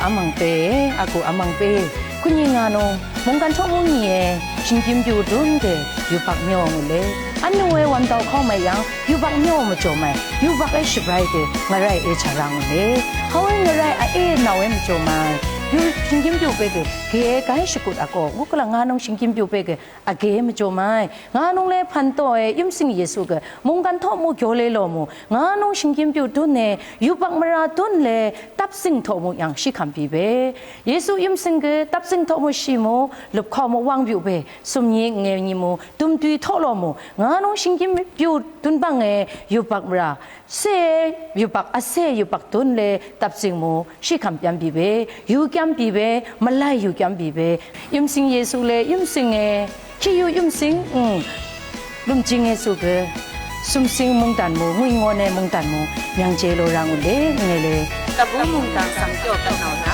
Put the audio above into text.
amangpe aku amangpe kunyingano mongkan chongungye shinjimju dunge yupak myongule anwe wamdao khomai yang yupak myong mo chomai yupak ai shibrai de ngarai e charang le hawen ngarai a e nawe mo chomai yu shinjimju pege ge kai shikut ako ngukla nganong shinjimju pege age mo chomai nganong le phanto e yumsing yesu ge mongkan tho mo gyole lo mo nganong shinjimju dunne yupak mara dun le tapsing tho mo yang shikham pi be yesu yumsing ge tapsing tho mo shi mo lup kho mo wang byu be sumyi nge ni mo tum tui tho lo mo nganong shinjimju dun bang e yupak mara se yupak ase yupak dun le tapsing mo shikham pyam pi be yu kyam pi be malai yu kyam pi be yumsing yesu le yumsing e chi yu yumsing lum jing yesu ge sumsing mung dan mo ngui ngone mung dan mo yang je lo rang le ngele tabu mung dan sang kyo ka na